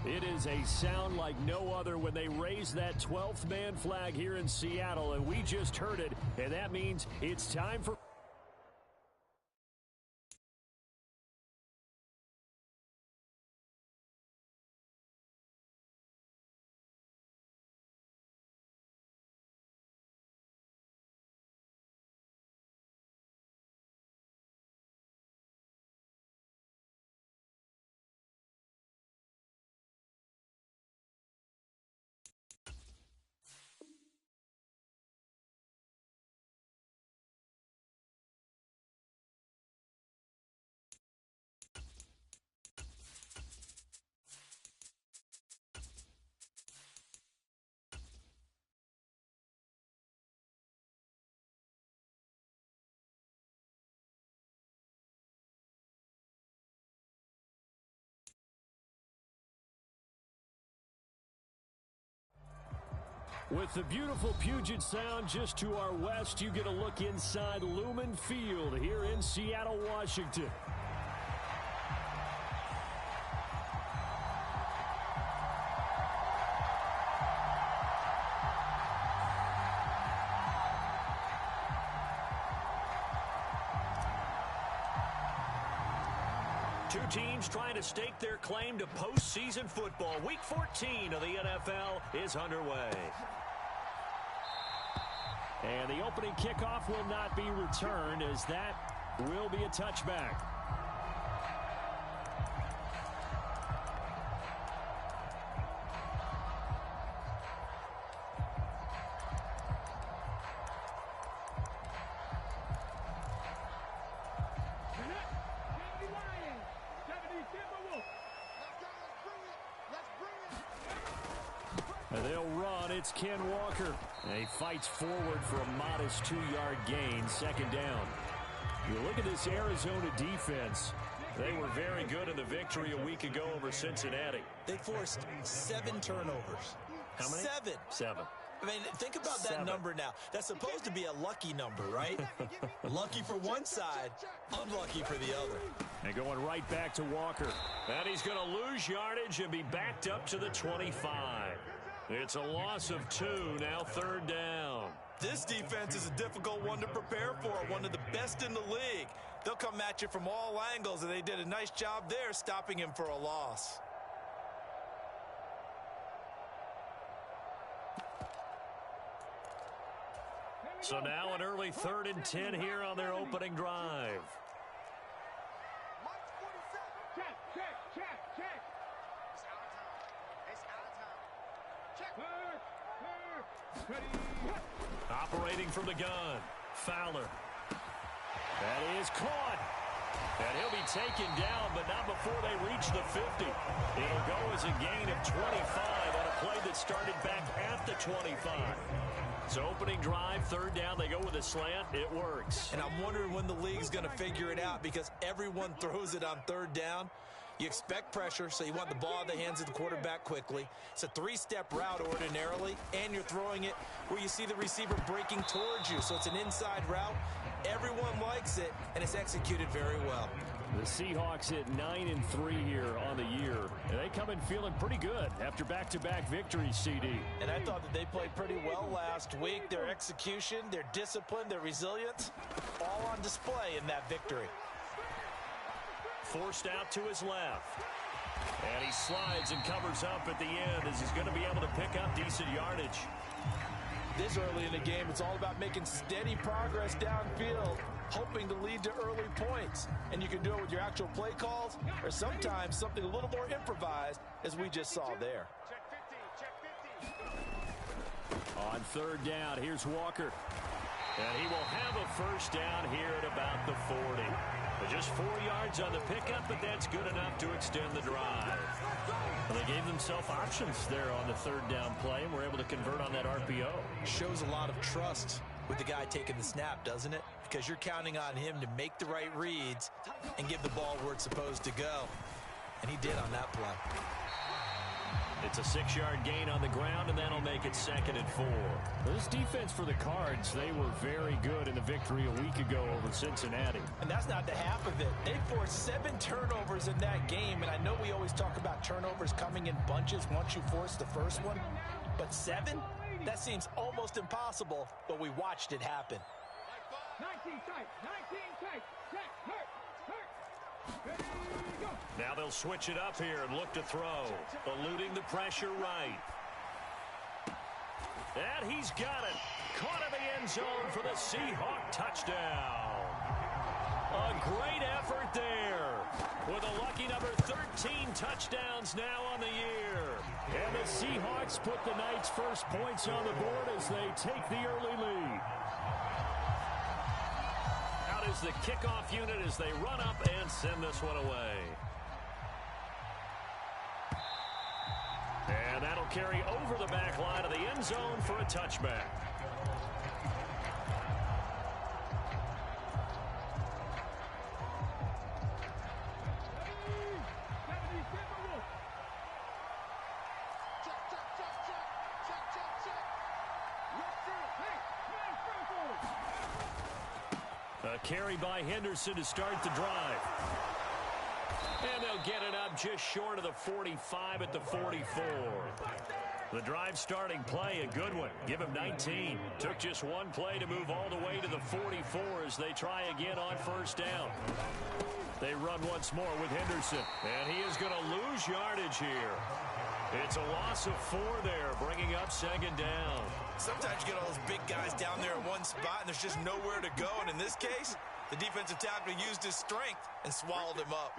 It is a sound like no other when they raise that 12th man flag here in Seattle, and we just heard it, and that means it's time for... With the beautiful Puget Sound just to our west, you get a look inside Lumen Field here in Seattle, Washington. Two teams trying to stake their claim to postseason football. Week 14 of the NFL is underway. And the opening kickoff will not be returned, as that will be a touchback. They'll run. It's Ken Walker. And he fights forward for a modest 2-yard gain, second down. You look at this Arizona defense. They were very good in the victory a week ago over Cincinnati. They forced 7 turnovers. How many? 7. I mean, think about that number now. That's supposed to be a lucky number, right? Lucky for one side, unlucky for the other. And going right back to Walker. And he's going to lose yardage and be backed up to the 25. It's a loss of 2, now third down. This defense is a difficult one to prepare for, one of the best in the league. They'll come at you from all angles, and they did a nice job there stopping him for a loss. So now an early 3rd and 10 here on their opening drive. Operating from the gun, Fowler. That is caught. And he'll be taken down, but not before they reach the 50. It'll go as a gain of 25 on a play that started back at the 25. So opening drive, third down, they go with a slant. It works. And I'm wondering when the league's going to figure it out, because everyone throws it on third down. You expect pressure, so you want the ball in the hands of the quarterback quickly. It's a 3-step route ordinarily, and you're throwing it where you see the receiver breaking towards you. So it's an inside route. Everyone likes it, and it's executed very well. The Seahawks hit 9-3 here on the year, and they come in feeling pretty good after back-to-back victories, CD. And I thought that they played pretty well last week. Their execution, their discipline, their resilience, all on display in that victory. Forced out to his left. And he slides and covers up at the end as he's going to be able to pick up decent yardage. This early in the game, it's all about making steady progress downfield, hoping to lead to early points. And you can do it with your actual play calls, or sometimes something a little more improvised, as we just saw there. On third down, here's Walker. And he will have a first down here at about the 40. But just 4 yards on the pickup, but that's good enough to extend the drive. Well, they gave themselves options there on the third down play, and were able to convert on that RPO. Shows a lot of trust with the guy taking the snap, doesn't it? Because you're counting on him to make the right reads and give the ball where it's supposed to go. And he did on that play. It's a 6-yard gain on the ground, and that'll make it 2nd and 4. This defense for the Cards, they were very good in the victory a week ago over Cincinnati. And that's not the half of it. They forced 7 turnovers in that game, and I know we always talk about turnovers coming in bunches once you force the first one, but 7? That seems almost impossible, but we watched it happen. 19 tight, 19 tight, check, hurt. Ready, go. Now they'll switch it up here and look to throw. Eluding the pressure right. And he's got it. Caught in the end zone for the Seahawks touchdown. A great effort there. With a lucky number 13 touchdowns now on the year. And the Seahawks put the Knights' first points on the board as they take the early lead. Out is the kickoff unit as they run up and send this one away. And that'll carry over the back line of the end zone for a touchback. A carry by Henderson to start the drive. And they'll get it up just short of the 45 at the 44. The drive starting play, a good one. Give him 19. Took just one play to move all the way to the 44 as they try again on first down. They run once more with Henderson. And he is going to lose yardage here. It's a loss of 4 there, bringing up 2nd down. Sometimes you get all those big guys down there in one spot, and there's just nowhere to go. And in this case, the defensive tackle used his strength and swallowed him up.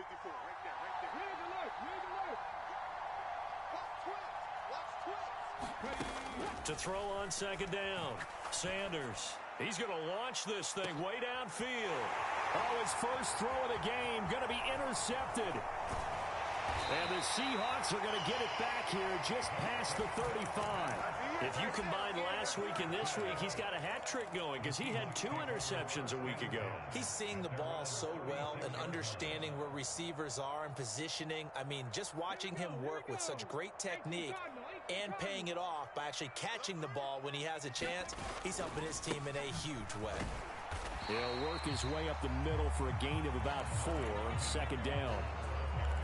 To throw on 2nd down. Sanders. He's going to launch this thing way downfield. Oh, his first throw of the game going to be intercepted. And the Seahawks are going to get it back here just past the 35. If you combine last week and this week, he's got a hat trick going because he had 2 interceptions a week ago. He's seeing the ball so well and understanding where receivers are and positioning. I mean, just watching him work with such great technique and paying it off by actually catching the ball when he has a chance, he's helping his team in a huge way. He'll work his way up the middle for a gain of about 4, 2nd down.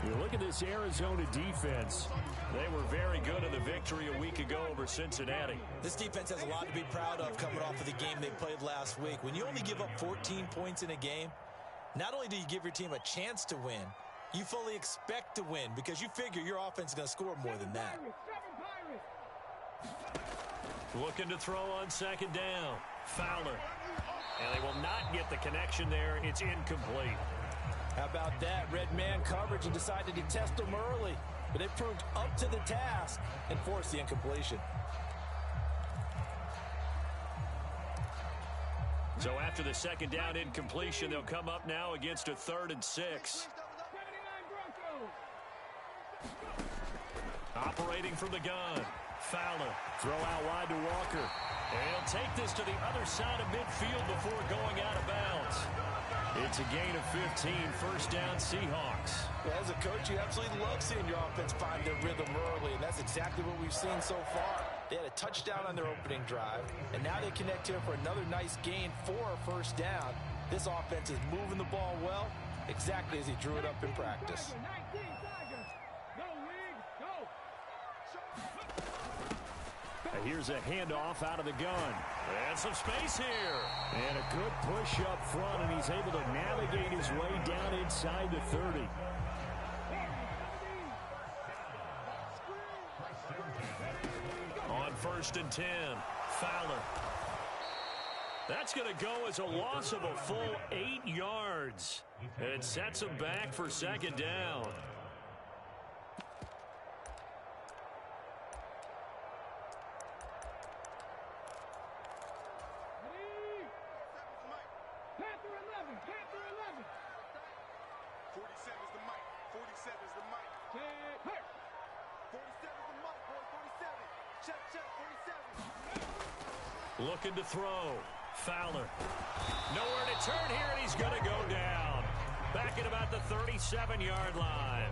You look at this Arizona defense. They were very good in the victory a week ago over Cincinnati. This defense has a lot to be proud of coming off of the game they played last week. When you only give up 14 points in a game, not only do you give your team a chance to win, you fully expect to win because you figure your offense is going to score more than that. Looking to throw on 2nd down. Fowler. And they will not get the connection there. It's incomplete. How about that? Red man coverage and decided to test them early. But they proved up to the task and forced the incompletion. So after the 2nd down incompletion, they'll come up now against a 3rd and 6. Operating from the gun. Fowler. Throw out wide to Walker. And he'll take this to the other side of midfield before going out of bounds. It's a gain of 15, 1st down Seahawks. Well, as a coach, you absolutely love seeing your offense find their rhythm early, and that's exactly what we've seen so far. They had a touchdown on their opening drive, and now they connect here for another nice gain for a 1st down. This offense is moving the ball well, exactly as he drew it up in practice. Here's a handoff out of the gun. And some space here. And a good push up front, and he's able to navigate his way down inside the 30. On 1st and 10, Fowler. That's going to go as a loss of a full 8 yards. And it sets him back for 2nd down. Looking to throw. Fowler. Nowhere to turn here, and he's going to go down. Back at about the 37-yard line.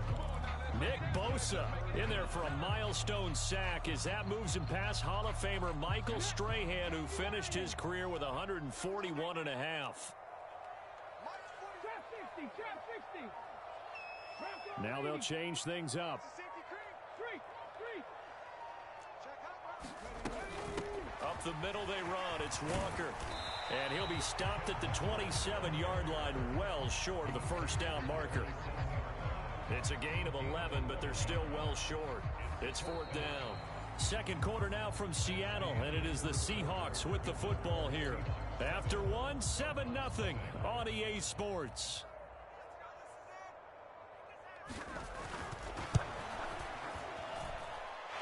Nick Bosa in there for a milestone sack as that moves him past Hall of Famer Michael Strahan, who finished his career with 141 and a half. Now they'll change things up. Up the middle they run. It's Walker. And he'll be stopped at the 27-yard line, well short of the first down marker. It's a gain of 11, but they're still well short. It's fourth down. Second quarter now from Seattle, and it is the Seahawks with the football here. After one, 7-0 on EA Sports.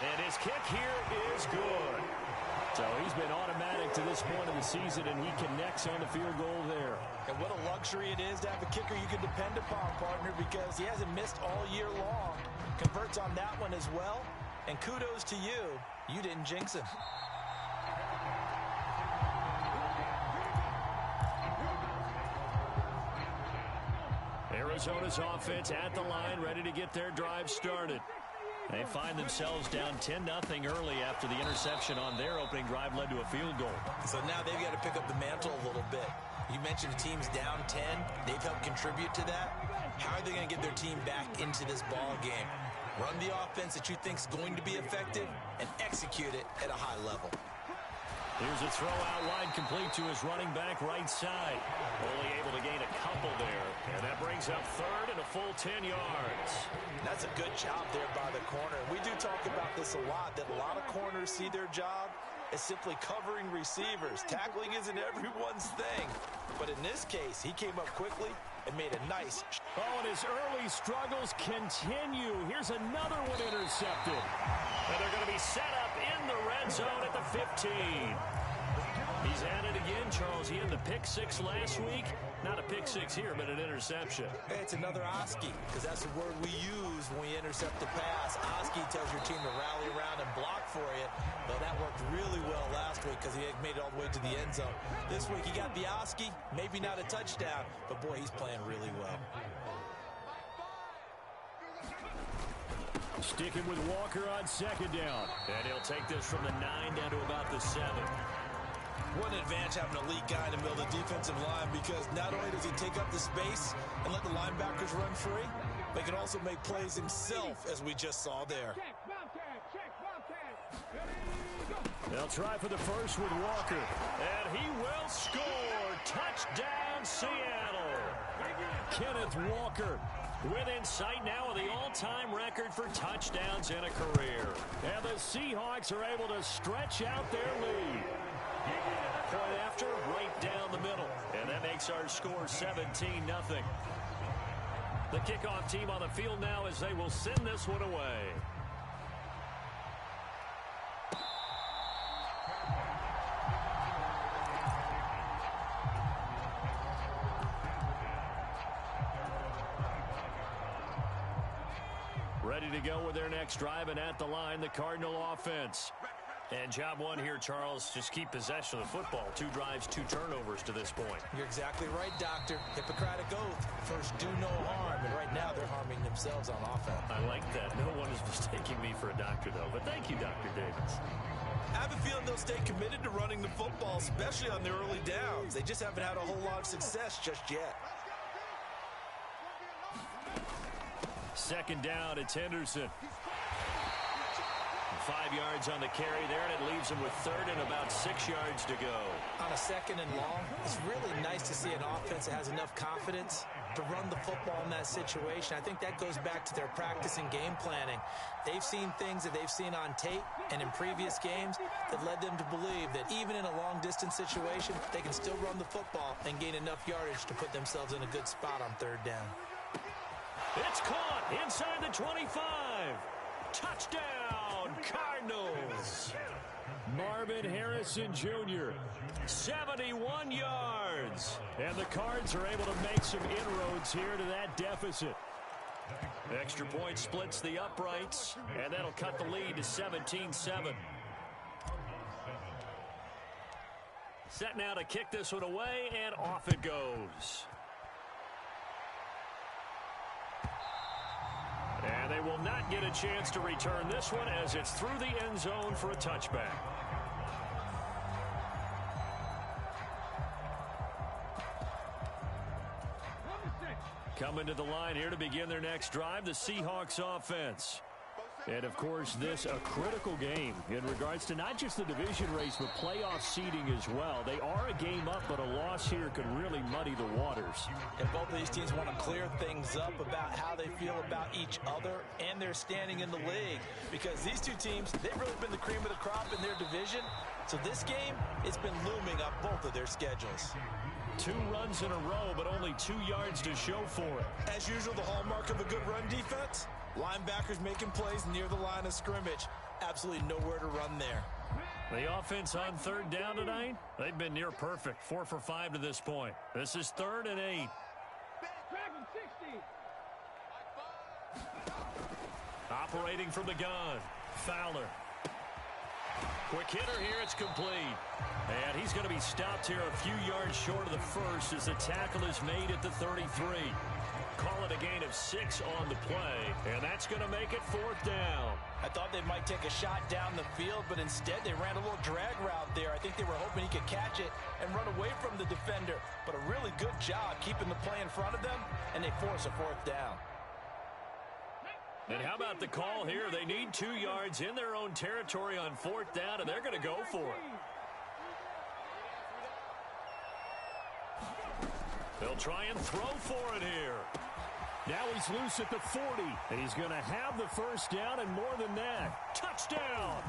And his kick here is good. So he's been automatic to this point of the season, and he connects on the field goal there. And what a luxury it is to have a kicker you can depend upon, partner, because he hasn't missed all year long. Converts on that one as well. And kudos to you. You didn't jinx him. Arizona's offense at the line, ready to get their drive started. They find themselves down 10-0 early after the interception on their opening drive led to a field goal. So now they've got to pick up the mantle a little bit. You mentioned the team's down 10. They've helped contribute to that. How are they going to get their team back into this ball game? Run the offense that you think is going to be effective and execute it at a high level. Here's a throw out wide, complete to his running back right side. Only able to gain a couple there. And that brings up third and a full 10 yards. That's a good job there by the corner. We do talk about this a lot, that a lot of corners see their job as simply covering receivers. Tackling isn't everyone's thing. But in this case, he came up quickly and made a nice. Oh, and his early struggles continue. Here's another one intercepted. And they're going to be set up in the red zone at the 15. He's at it again, Charles. He had the pick six last week. Not a pick six here, but an interception. Hey, it's another Oski, because that's the word we use when we intercept the pass. Oski tells your team to rally around and block for you. But that worked really well last week because he made it all the way to the end zone. This week he got the Oski, maybe not a touchdown, but boy, he's playing really well. Sticking with Walker on second down. And he'll take this from the 9 down to about the 7. What an advantage having an elite guy in the middle of the defensive line, because not only does he take up the space and let the linebackers run free, but he can also make plays himself, as we just saw there. They'll try for the first with Walker. And he will score. Touchdown, Seattle. Kenneth Walker within sight now of the all-time record for touchdowns in a career. And the Seahawks are able to stretch out their lead. Point after, right down the middle. And that makes our score 17-0. The kickoff team on the field now as they will send this one away. Ready to go with their next drive, and at the line, the Cardinal offense. And job one here, Charles, just keep possession of the football. 2 drives, 2 turnovers to this point. You're exactly right, Doctor. Hippocratic oath. First, do no harm. And right now, they're harming themselves on offense. I like that. No one is mistaking me for a doctor, though. But thank you, Dr. Davis. I have a feeling they'll stay committed to running the football, especially on their early downs. They just haven't had a whole lot of success just yet. Second down, it's Henderson. 5 yards on the carry there, and it leaves him with third and about 6 yards to go. On a second and long, it's really nice to see an offense that has enough confidence to run the football in that situation. I think that goes back to their practice and game planning. They've seen things that they've seen on tape and in previous games that led them to believe that even in a long-distance situation, they can still run the football and gain enough yardage to put themselves in a good spot on third down. It's caught inside the 25. Touchdown, Cardinals. Marvin Harrison Jr., 71 yards. And the Cards are able to make some inroads here to that deficit. Extra point splits the uprights, and that'll cut the lead to 17-7. Set now to kick this one away, and off it goes. And they will not get a chance to return this one as it's through the end zone for a touchback. Coming to the line here to begin their next drive, the Seahawks offense. And, of course, this a critical game in regards to not just the division race, but playoff seeding as well. They are a game up, but a loss here could really muddy the waters. And both of these teams want to clear things up about how they feel about each other and their standing in the league. Because these two teams, they've really been the cream of the crop in their division. So this game, it's been looming up both of their schedules. 2 runs in a row, but only 2 yards to show for it. As usual, the hallmark of a good run defense, linebackers making plays near the line of scrimmage. Absolutely nowhere to run there. The offense on 3rd down tonight, they've been near perfect. 4 for 5 to this point. This is 3rd and 8. Operating from the gun, Fowler. Quick hitter here, it's complete. And he's going to be stopped here a few yards short of the first as the tackle is made at the 33. Call it a gain of 6 on the play, and that's going to make it 4th down. I thought they might take a shot down the field, but instead they ran a little drag route there. I think they were hoping he could catch it and run away from the defender. But a really good job keeping the play in front of them, and they force a 4th down. And how about the call here? They need 2 yards in their own territory on 4th down, and they're going to go for it. They'll try and throw for it here. Now he's loose at the 40, and he's going to have the first down and more than that. Touchdown!